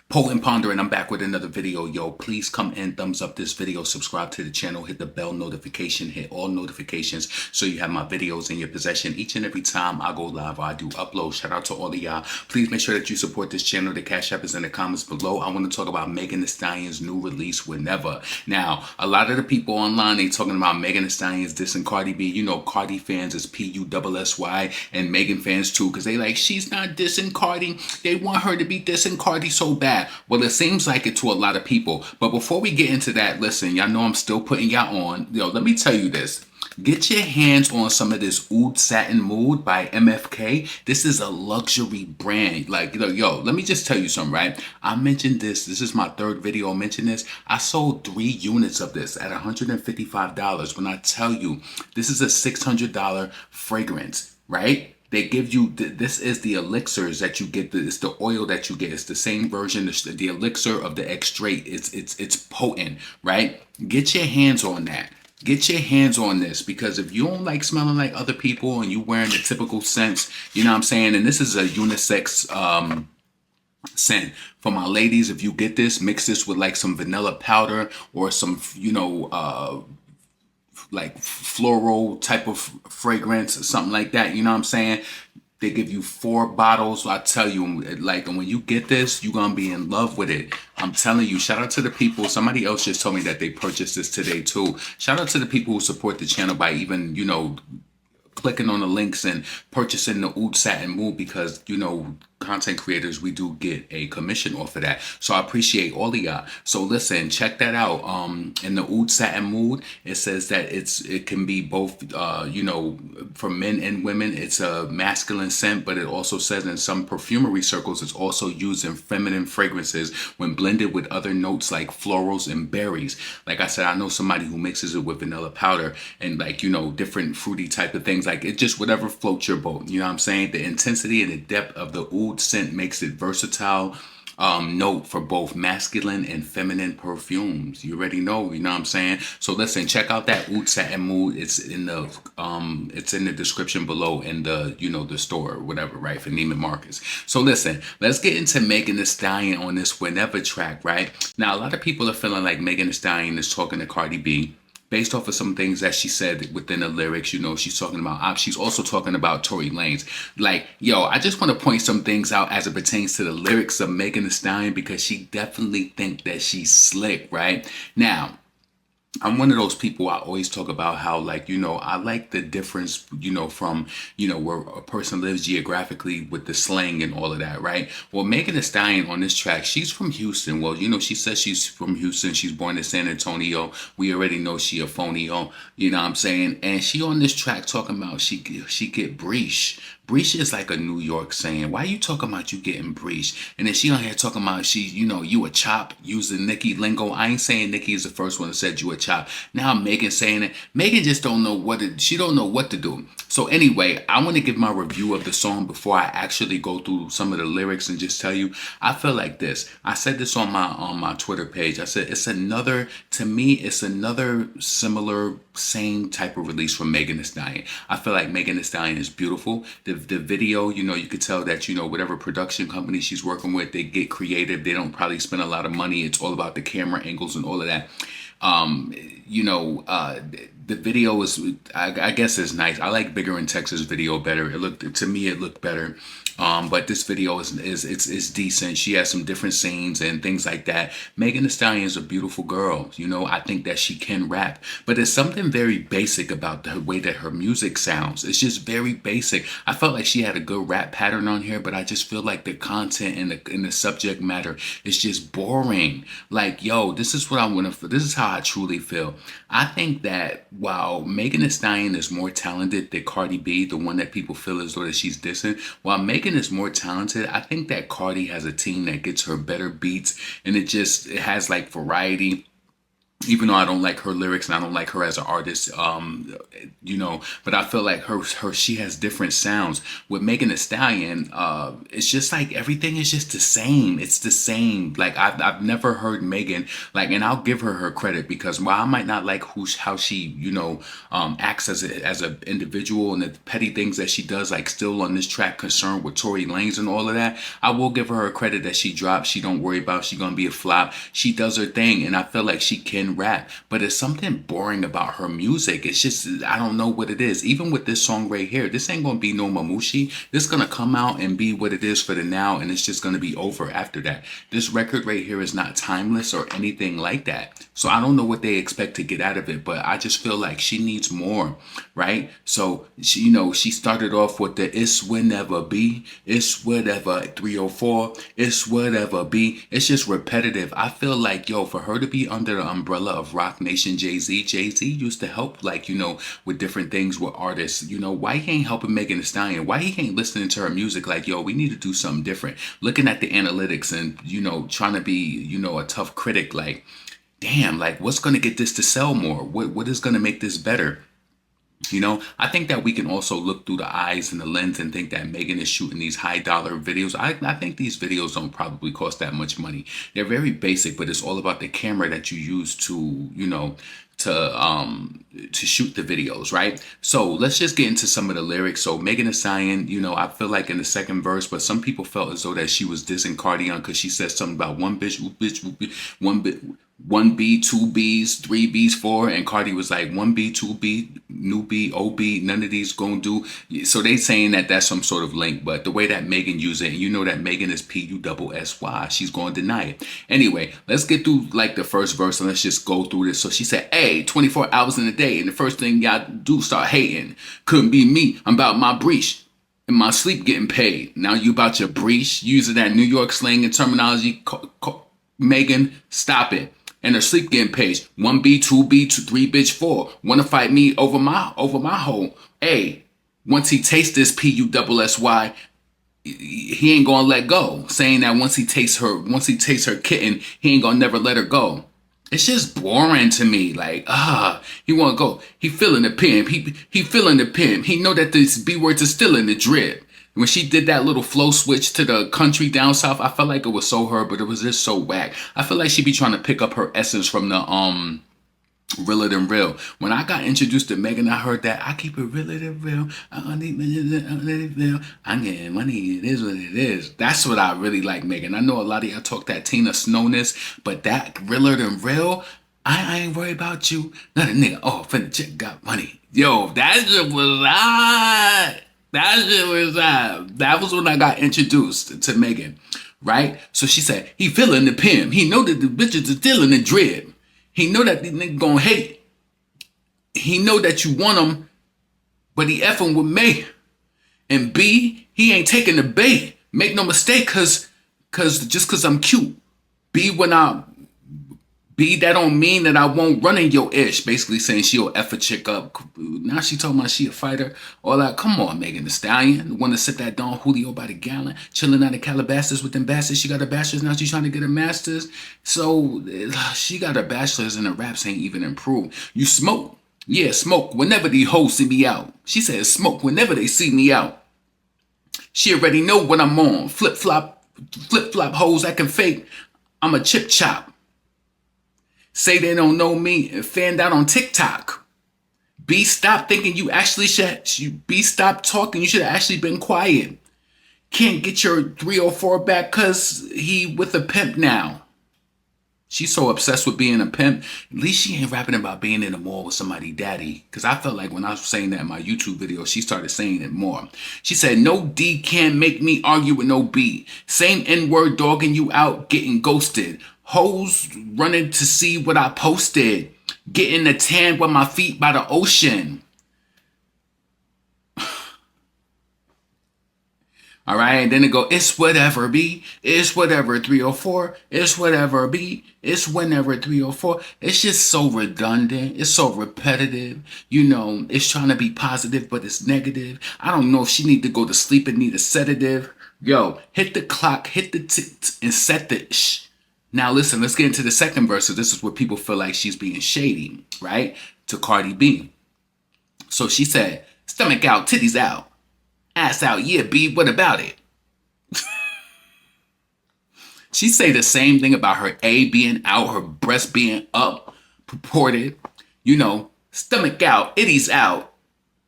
Potent Ponder, and I'm back with another video. Yo, please come and thumbs up this video, subscribe to the channel, hit the bell notification, hit all notifications so you have my videos in your possession each and every time I go live or I do upload. Shout out to all of y'all. Please make sure that you support this channel. The Cash App is in the comments below. I want to talk about Megan Thee Stallion's new release, Whenever. Now, a lot of the people online, they talking about Megan Thee Stallion's dissing Cardi B. You know, Cardi fans is P-U-S-S-Y and Megan fans too, because they like, she's not dissing Cardi. They want her to be dissing Cardi so bad. Well, it seems like it to a lot of people. But before we get into that, listen, y'all know I'm still putting y'all on. Yo, let me tell you this. Get your hands on some of this Oud Satin Mood by MFK. This is a luxury brand. Like, yo, let me just tell you something, right? I mentioned this. This is my third video. I mentioned this. I sold 3 units of this at $155. When I tell you, this is a $600 fragrance, right? They give you, this is the elixirs that you get, it's the oil that you get. It's the same version, the elixir of the extrait. It's potent, right? Get your hands on that. Get your hands on this, because if you don't like smelling like other people and you wearing the typical scents, you know what I'm saying? And this is a unisex scent. For my ladies, if you get this, mix this with like some vanilla powder or some, like floral type of fragrance or something like that. You know what I'm saying? They give you 4 bottles. I tell you, like, and when you get this, you're going to be in love with it. I'm telling you, shout out to the people. Somebody else just told me that they purchased this today too. Shout out to the people who support the channel by even, clicking on the links and purchasing the Oud Satin Mood, because, content creators, we do get a commission off of that. So I appreciate all of y'all. So listen, check that out. In the Oud Satin Mood, it says that it can be both, for men and women. It's a masculine scent, but it also says in some perfumery circles, it's also used in feminine fragrances when blended with other notes like florals and berries. Like I said, I know somebody who mixes it with vanilla powder and like, different fruity type of things. Like it just whatever floats your boat. You know what I'm saying? The intensity and the depth of the Oud scent makes it versatile note for both masculine and feminine perfumes. You already know, you know what I'm saying? So listen, check out that Oud Satin Mood. It's in the description below in the, the store or whatever, right? For Neiman Marcus. So listen, let's get into Megan Thee Stallion on this Whenever track, right? Now, a lot of people are feeling like Megan Thee Stallion is talking to Cardi B based off of some things that she said within the lyrics. She's talking about she's also talking about Tory Lanez. Like, yo, I just want to point some things out as it pertains to the lyrics of Megan Thee Stallion, because she definitely think that she's slick, right? Now, I'm one of those people, I always talk about how, like, I like the difference, from, where a person lives geographically with the slang and all of that, right? Well, Megan Thee Stallion on this track, she's from Houston. Well, she says she's from Houston. She's born in San Antonio. We already know she a phonio, you know what I'm saying? And she on this track talking about she get breesh. Breesh is like a New York saying. Why you talking about you getting breesh? And then she on here talking about you a chop, using Nicki lingo. I ain't saying Nicki is the first one that said you a chop. Now Megan saying it. Megan just don't know she don't know what to do. So anyway, I want to give my review of the song before I actually go through some of the lyrics and just tell you, I feel like this. I said this on my Twitter page. I said it's another similar, same type of release from Megan Thee Stallion. I feel like Megan Thee Stallion is beautiful. The video, you could tell that, whatever production company she's working with, they get creative. They don't probably spend a lot of money. It's all about the camera angles and all of that. The video is, I guess, is nice. I like Bigger in Texas video better. To me, it looked better. But this video is decent. She has some different scenes and things like that. Megan Thee Stallion is a beautiful girl. I think that she can rap, but there's something very basic about the way that her music sounds. It's just very basic. I felt like she had a good rap pattern on here, but I just feel like the content and the subject matter is just boring. Like, yo, this is what I want to. This is how I truly feel. I think that while Megan Thee Stallion is more talented than Cardi B, the one that people feel as though that she's dissing, while Megan is more talented, I think that Cardi has a team that gets her better beats, and it has like variety. even though I don't like her lyrics and I don't like her as an artist, but I feel like she has different sounds. With Megan Thee Stallion, it's just like everything is just the same. It's the same. Like I've never heard Megan like, and I'll give her credit because while I might not like how she acts as an individual and the petty things that she does, like still on this track concerned with Tory Lanez and all of that, I will give her credit that she drops. She don't worry about she gonna be a flop. She does her thing, and I feel like she can rap, but it's something boring about her music. It's just I don't know what it is. Even with this song right here, this ain't gonna be no Mamushi. This is gonna come out and be what it is for the now, and it's just gonna be over after that. This record right here is not timeless or anything like that. So I don't know what they expect to get out of it, but I just feel like she needs more, right? So she started off with the "It's whenever be, it's whatever 304, it's whatever be." It's just repetitive. I feel like for her to be under the umbrella of Rock Nation, Jay-Z used to help with different things with artists. Why he ain't helping Megan Thee Stallion? Why he ain't listening to her music? Like, we need to do something different. Looking at the analytics and trying to be a tough critic. Like, damn, like what's gonna get this to sell more? What is gonna make this better? I think that we can also look through the eyes and the lens and think that Megan is shooting these high dollar videos. I think these videos don't probably cost that much money. They're very basic, but it's all about the camera that you use to shoot the videos, right? So let's just get into some of the lyrics. So Megan Thee Stallion, I feel like in the second verse, but some people felt as though that she was dissing Cardi because she said something about one bitch, one bit. One B, two B's, three B's, four, and Cardi was like one B, two B, new B, OB, none of these gonna do. So they saying that that's some sort of link, but the way that Megan used it, and that Megan is PUSSY, she's gonna deny it. Anyway, let's get through like the first verse and let's just go through this. So she said, "Hey, 24 hours in a day, and the first thing y'all do start hating. Couldn't be me. I'm about my breach. In my sleep getting paid. Now you about your breach, using that New York slang and terminology. Megan, stop it." And her sleep getting paid. 1B, 2B, 3 bitch, 4. Wanna fight me over my hoe. Hey, once he tastes this PUSSY, he ain't gonna let go. Saying that once he tastes her kitten, he ain't gonna never let her go. It's just boring to me. Like, he wanna go. He feeling the pimp. He feeling the pimp. He know that these B words are still in the drip. When she did that little flow switch to the country down south, I felt like it was so her, but it was just so whack. I feel like she be trying to pick up her essence from the realer than real. When I got introduced to Megan, I heard that I keep it realer than real. I get money. It is what it is. That's what I really like, Megan. I know a lot of y'all talk that Tina Snowness, but that realer than real. I ain't worried about you. Not a nigga. Oh, finna check got money. Yo, that shit was hot. That was when I got introduced to Megan, right? So she said, he feeling the pimp. He know that the bitches are still in the drip. He know that the nigga gonna hate. He know that you want him, but he effing with me. And B, he ain't taking the bait. Make no mistake, cause I'm cute. B, that don't mean that I won't run in your ish. Basically saying she'll F a chick up. Now she talking about she a fighter. All that. Come on, Megan Thee Stallion. Want to sit that Don Julio by the gallon. Chilling out of Calabasas with them bastards. She got a bachelor's. Now she's trying to get a master's. So she got a bachelor's and the raps ain't even improved. You smoke. Yeah, smoke whenever these hoes see me out. She says smoke whenever they see me out. She already know what I'm on. Flip-flop hoes that can fake. I'm a chip chop. Say they don't know me and fanned out on TikTok. B, stop thinking you actually should. B, stop talking. You should have actually been quiet. Can't get your 304 back because he with a pimp now. She's so obsessed with being a pimp. At least she ain't rapping about being in the mall with somebody daddy. Because I felt like when I was saying that in my YouTube video, she started saying it more. She said, no D can't make me argue with no B. Same N-word dogging you out, getting ghosted. Hoes running to see what I posted. Getting a tan with my feet by the ocean. All right, and then it go, it's whatever, B. It's whatever, 304. It's whatever, B. It's whenever, 304. It's just so redundant. It's so repetitive. It's trying to be positive, but it's negative. I don't know if she need to go to sleep and need a sedative. Yo, hit the clock, hit the tick, and set the shh. Now listen, let's get into the second verse. So this is where people feel like she's being shady, right? To Cardi B. So she said, stomach out, titties out, ass out, yeah, B, what about it? She say the same thing about her A being out, her breast being up, purported. You know, stomach out, itties out,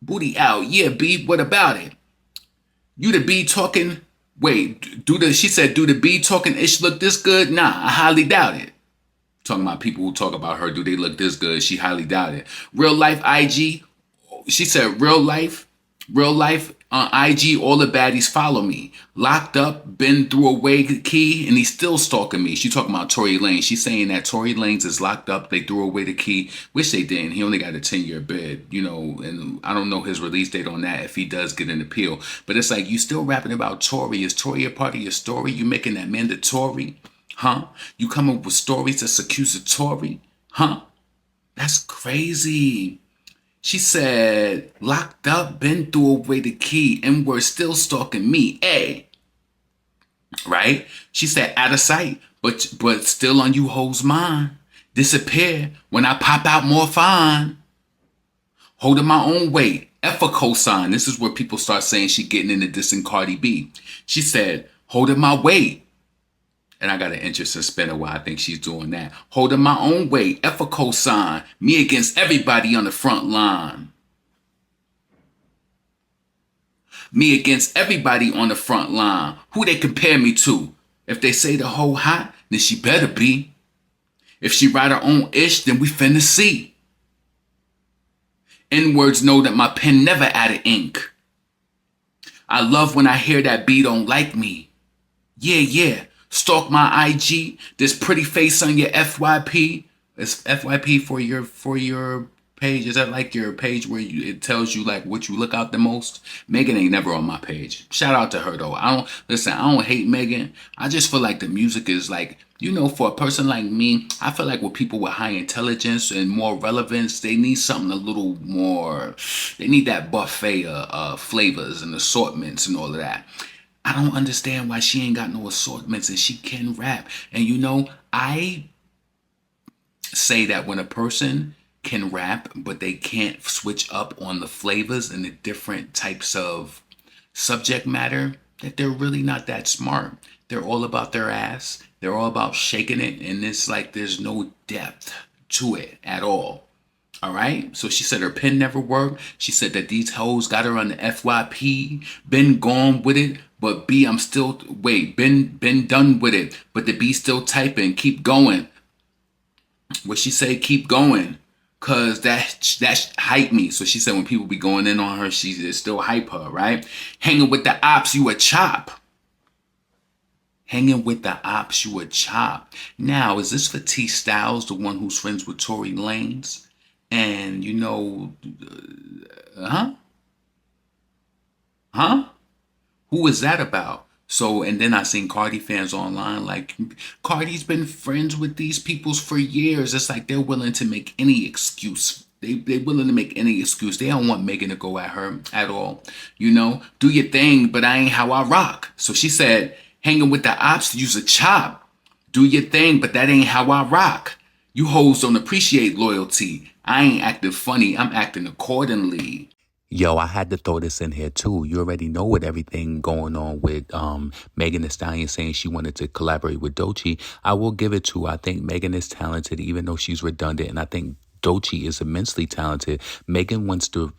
booty out, yeah, B, what about it? You the B talking, wait, she said, do the B talking ish look this good? Nah, I highly doubt it. Talking about people who talk about her, do they look this good? She highly doubt it. Real life IG, she said real life on IG, all the baddies follow me. Locked up, been through away the key, and he's still stalking me. She talking about Tory Lanez. She's saying that Tory Lanez is locked up. They threw away the key. Wish they didn't. He only got a 10-year bid, you know, and I don't know his release date on that if he does get an appeal. But it's like, you still rapping about Tory. Is Tory a part of your story? You making that mandatory? Huh? You come up with stories that's accusatory? Huh? That's crazy. She said, locked up, been through away the key, and we're still stalking me. A. Right? She said, out of sight, but still on you hoes' mind. Disappear when I pop out more fine. Holding my own weight. F a cosign. This is where people start saying she getting into dissing Cardi B. She said, holding my weight. And I got an interest in spinning why I think she's doing that. Holding my own weight, F a cosign, me against everybody on the front line. Me against everybody on the front line. Who they compare me to? If they say the hoe hot, then she better be. If she write her own ish, then we finna see. N-words know that my pen never added ink. I love when I hear that B don't like me. Yeah. Stalk my IG. This pretty face on your FYP. It's FYP for your page. Is that like your page where it tells you like what you look out the most? Megan ain't never on my page. Shout out to her though. I don't hate Megan. I just feel like the music is like, you know, for a person like me, I feel like with people with high intelligence and more relevance, they need something a little more. They need that buffet of flavors and assortments and all of that. I don't understand why she ain't got no assortments and she can rap. And you know, I say that when a person can rap, but they can't switch up on the flavors and the different types of subject matter, that they're really not that smart. They're all about their ass. They're all about shaking it. And it's like there's no depth to it at all. All right. So she said her pen never worked. She said that these hoes got her on the FYP, been gone with it. But B, I'm still, been done with it. But the B still typing, keep going. What she say, keep going. Cause that hype me. So she said when people be going in on her, she still hype her, right? Hanging with the ops, you a chop. Hanging with the ops, you a chop. Now, is this for T Styles, the one who's friends with Tory Lanez? And you know, who is that about? So, and then I seen Cardi fans online like, Cardi's been friends with these peoples for years. It's like they're willing to make any excuse. They willing to make any excuse. They don't want Megan to go at her at all. You know, do your thing, but I ain't how I rock. So she said, hanging with the ops, use a chop. Do your thing, but that ain't how I rock. You hoes don't appreciate loyalty. I ain't acting funny. I'm acting accordingly. Yo, I had to throw this in here too. You already know what everything going on with Megan Thee Stallion saying she wanted to collaborate with Doechii. I will give it to her. I think Megan is talented, even though she's redundant, and I think Doechii is immensely talented. Megan wants to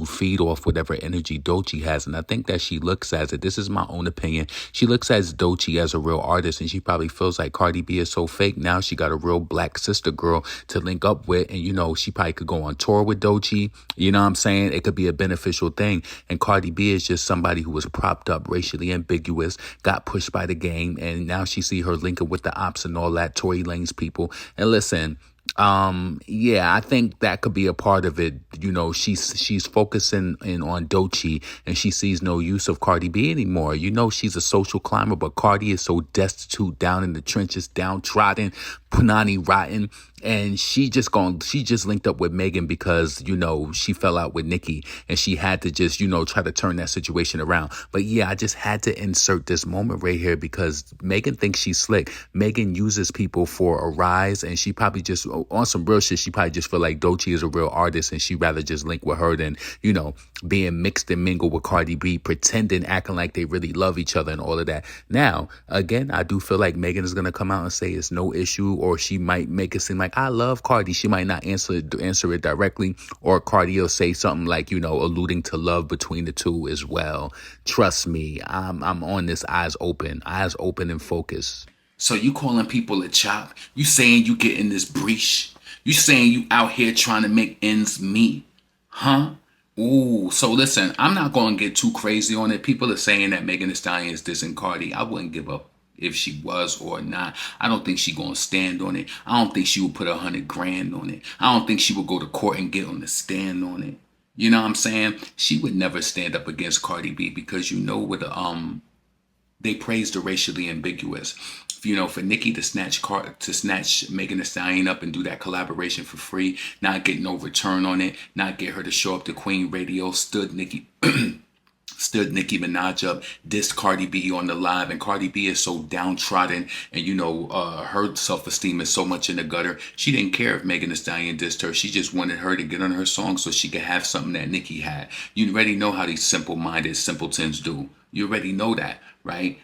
feed off whatever energy Doechii has, and I think that she looks as it. This is my own opinion. She looks at Doechii as a real artist, and she probably feels like Cardi B is so fake. Now she got a real black sister girl to link up with, and you know she probably could go on tour with Doechii. You know what I'm saying? It could be a beneficial thing. And Cardi B is just somebody who was propped up, racially ambiguous, got pushed by the game, and now she see her linking with the ops and all that, Tory Lanez people. And listen. Yeah, I think that could be a part of it. You know, she's focusing in on Doechii, and she sees no use of Cardi B anymore. You know, she's a social climber, but Cardi is so destitute, down in the trenches, downtrodden, punani rotten. and she just linked up with Megan because, you know, she fell out with Nicki and she had to just, you know, try to turn that situation around. But yeah, I just had to insert this moment right here because Megan thinks she's slick. Megan uses people for a rise, and she probably just, on some real shit, she probably just feel like Doechii is a real artist and she'd rather just link with her than, you know, being mixed and mingled with Cardi B, pretending, acting like they really love each other and all of that. Now, again, I do feel like Megan is going to come out and say it's no issue, or she might make it seem like I love Cardi. She might not answer it directly, or Cardi will say something like, you know, alluding to love between the two as well. Trust me, I'm on this eyes open and focused. So you calling people a chop? You saying you getting this breach? You saying you out here trying to make ends meet? Huh? Ooh, so listen, I'm not going to get too crazy on it. People are saying that Megan Thee Stallion is dissing Cardi. I wouldn't give up if she was or not. I don't think she going to stand on it. I don't think she would put 100 grand on it. I don't think she would go to court and get on the stand on it. You know what I'm saying? She would never stand up against Cardi B because you know what they praise the racially ambiguous. You know, for Nicki to snatch Megan Thee Stallion up and do that collaboration for free, not get no return on it, not get her to show up to Queen Radio, stood Nicki Minaj up, dissed Cardi B on the live, and Cardi B is so downtrodden, and you know, her self-esteem is so much in the gutter. She didn't care if Megan Thee Stallion dissed her. She just wanted her to get on her song so she could have something that Nicki had. You already know how these simple-minded simpletons do. You already know that, right?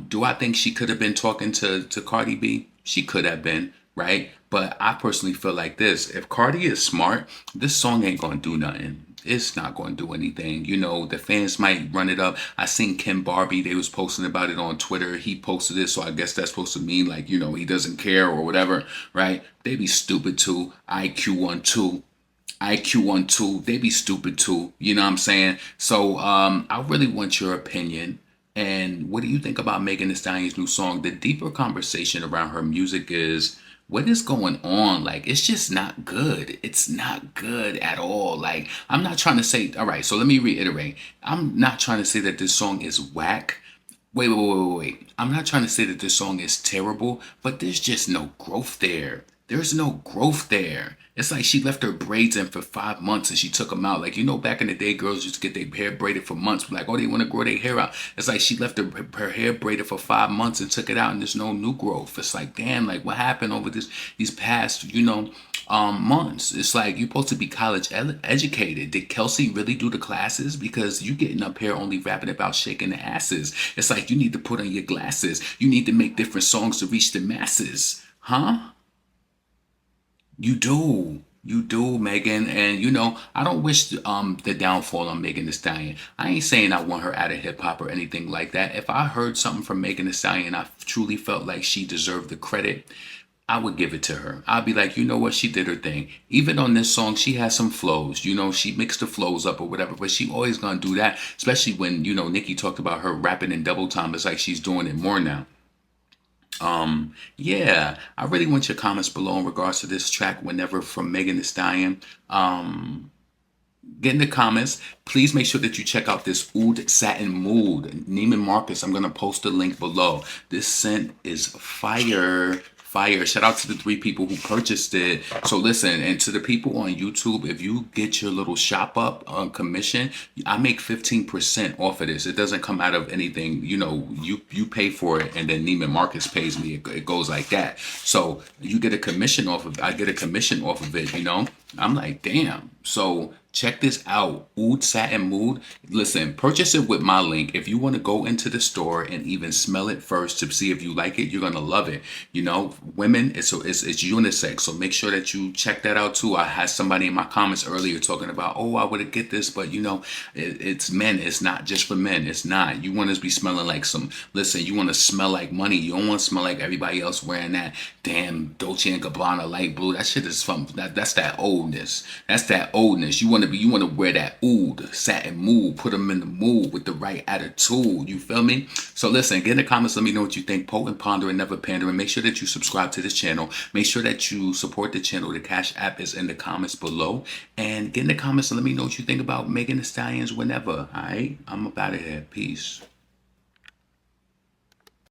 Do I think she could have been talking to Cardi B? She could have been, right? But I personally feel like this. If Cardi is smart, this song ain't gonna do nothing. It's not going to do anything. You know, the fans might run it up. I seen Kim Barbie. They was posting about it on Twitter. He posted it, so I guess that's supposed to mean like, you know, he doesn't care or whatever, right? They be stupid too. IQ12, they be stupid too. You know what I'm saying? So I really want your opinion. And what do you think about Megan Thee Stallion's new song? The deeper conversation around her music is, what is going on? Like, it's just not good. It's not good at all. Like, I'm not trying to say, all right, so let me reiterate. I'm not trying to say that this song is whack. Wait. I'm not trying to say that this song is terrible, but there's just no growth there. There's no growth there. It's like she left her braids in for 5 months and she took them out. Like, you know, back in the day, girls used to get their hair braided for months. Like, oh, they want to grow their hair out. It's like she left her hair braided for 5 months and took it out, and there's no new growth. It's like, damn, like, what happened over these past, you know, months? It's like, you're supposed to be college educated. Did Kelsey really do the classes? Because you getting up here only rapping about shaking the asses. It's like, you need to put on your glasses. You need to make different songs to reach the masses. Huh? You do, Megan, and you know I don't wish the downfall on Megan Thee Stallion. I ain't saying I want her out of hip hop or anything like that. If I heard something from Megan Thee Stallion, I truly felt like she deserved the credit, I would give it to her. I'd be like, you know what, she did her thing. Even on this song, she has some flows. You know, she mixed the flows up or whatever, but she always gonna do that. Especially when, you know, Nicki talked about her rapping in double time. It's like she's doing it more now. Yeah, I really want your comments below in regards to this track whenever from Megan Thee Stallion. Get in the comments. Please make sure that you check out this Oud Satin Mood. Neiman Marcus, I'm going to post a link below. This scent is fire. Fire. Shout out to the 3 people who purchased it. So listen, and to the people on YouTube, if you get your little shop up on commission, I make 15% off of this. It doesn't come out of anything. You know, you pay for it, and then Neiman Marcus pays me. It goes like that. So you get a commission off of. I get a commission off of it. You know, I'm like, damn. So check this out, Oud Satin Mood. Listen, purchase it with my link. If you want to go into the store and even smell it first to see if you like it, you're gonna love it. You know, women, it's unisex, so make sure that you check that out too. I had somebody in my comments earlier talking about, oh, I would get this, but you know, it's men. It's not just for men. It's not. You want to be smelling like some. Listen, you want to smell like money. You don't want to smell like everybody else wearing that damn Dolce and Gabbana light blue. That shit is from that's that oldness. That's that oldness. You want to wear that Oud Satin Mood, put them in the mood with the right attitude. You feel me? So listen, get in the comments, let me know what you think. Potent, pondering, never pandering. Make sure that you subscribe to this channel. Make sure that you support the channel. The Cash App is in the comments below. And get in the comments and let me know what you think about Megan Thee Stallions whenever. Alright? I'm up out of here. Peace.